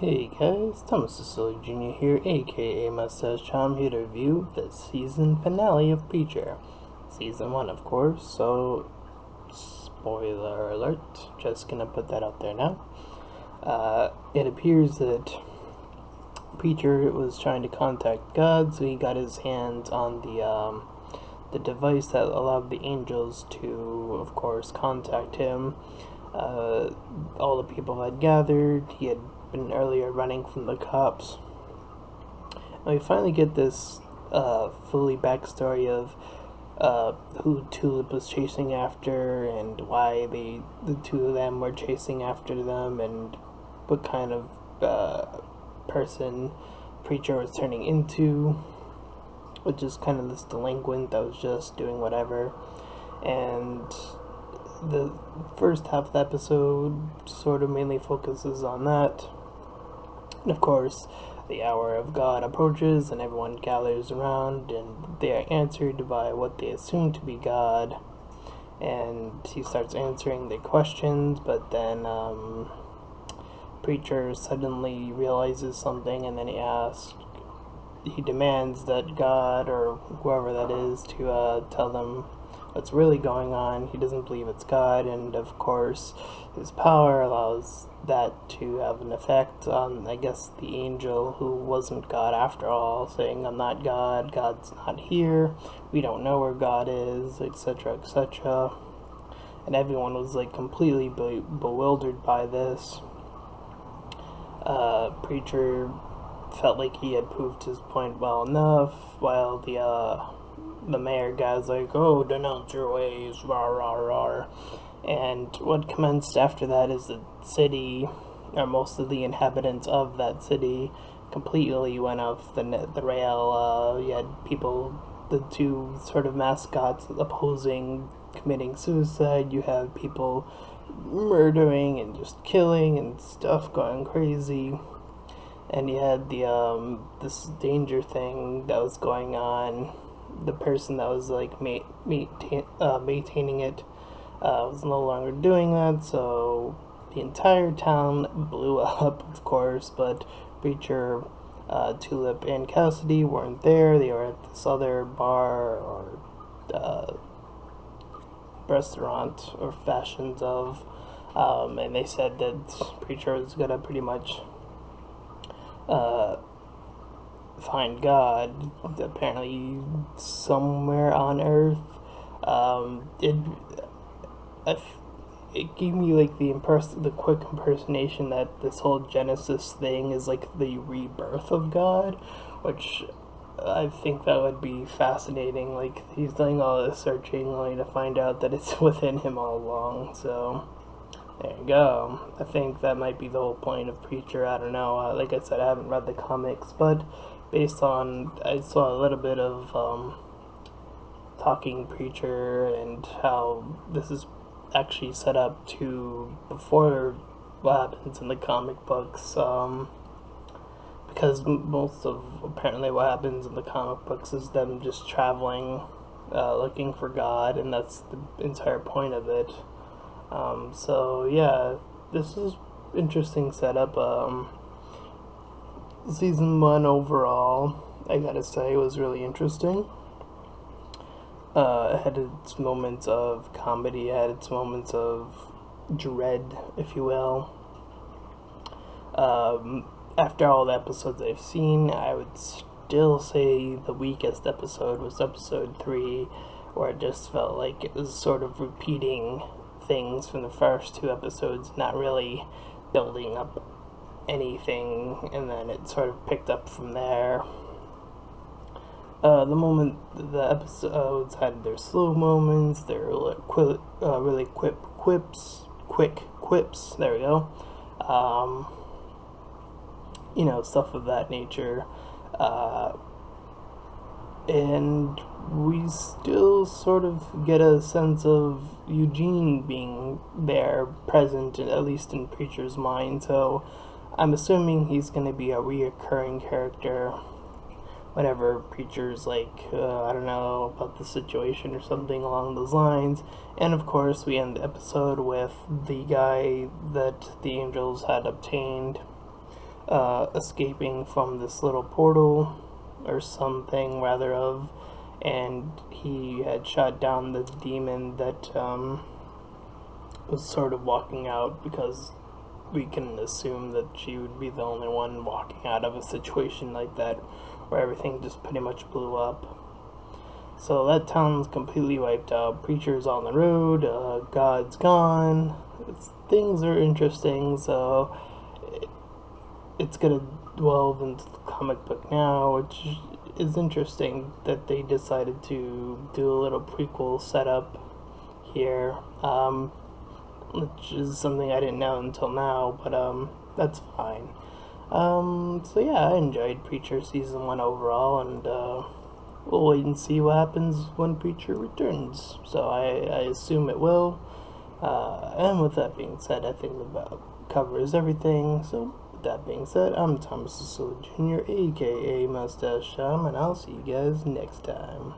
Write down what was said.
Hey guys, Thomas Jr. here, aka Mustached Tom, here to review the season finale of Preacher. Season 1, of course, so spoiler alert, just gonna put that out there now. It appears that Preacher was trying to contact God, so he got his hands on the device that allowed the angels to, of course, contact him. All the people had gathered. He had been earlier running from the cops. And we finally get this fully backstory of who Tulip was chasing after and why the two of them were chasing after them and what kind of person Preacher was turning into, which is kind of this delinquent that was just doing whatever. And the first half of the episode sort of mainly focuses on that. And of course, the hour of God approaches and everyone gathers around and they are answered by what they assume to be God. And he starts answering their questions, but then Preacher suddenly realizes something and then he demands that God or whoever that is to tell them what's really going on. He doesn't believe it's God, and of course his power allows that to have an effect on, I guess, the angel who wasn't God after all, saying, I'm not God, God's not here, we don't know where God is, etc., etc. And everyone was like completely bewildered by this. Preacher felt like he had proved his point well enough, while the mayor guy's like, oh, denounce your ways, rah, rah, rah. And what commenced after that is the city, or most of the inhabitants of that city, completely went off the rail. You had people, the two sort of mascots opposing committing suicide. You have people murdering and just killing and stuff going crazy. And you had this danger thing that was going on. The person that was like maintaining it was no longer doing that, so the entire town blew up, of course. But Preacher, Tulip, and Cassidy weren't there. They were at this other bar or restaurant or fashions of, and they said that Preacher was gonna pretty much find God, apparently somewhere on Earth. It gave me like the quick impersonation that this whole Genesis thing is like the rebirth of God, which I think that would be fascinating. Like he's doing all this searching only to find out that it's within him all along. So there you go. I think that might be the whole point of Preacher. I don't know. Like I said, I haven't read the comics, but based on, I saw a little bit of Talking Preacher and how this is actually set up to before what happens in the comic books. Because most of apparently what happens in the comic books is them just traveling, looking for God, and that's the entire point of it. So yeah, this is interesting setup. Season 1 overall, I gotta say, was really interesting. It had its moments of comedy, it had its moments of dread, if you will. After all the episodes I've seen, I would still say the weakest episode was episode 3, where it just felt like it was sort of repeating things from the first two episodes, not really building up anything, and then it sort of picked up from there. The moment the episodes had their slow moments, their really quick quips, there we go, stuff of that nature. And we still sort of get a sense of Eugene being there, present, at least in Preacher's mind, so I'm assuming he's going to be a reoccurring character whenever Preacher's like, I don't know, about the situation or something along those lines. And of course, we end the episode with the guy that the angels had obtained escaping from this little portal or something rather of, and he had shot down the demon that was sort of walking out, because we can assume that she would be the only one walking out of a situation like that where everything just pretty much blew up. So that town's completely wiped out. Preacher's on the road. God's gone. Things are interesting. So it's gonna delve into the comic book now, which is interesting that they decided to do a little prequel setup here, which is something I didn't know until now, but that's fine. So yeah, I enjoyed Preacher Season 1 overall, and we'll wait and see what happens when Preacher returns. So I assume it will. And with that being said, I think that covers everything. So with that being said, I'm Thomas Cecil Jr., aka Mustached Tom, and I'll see you guys next time.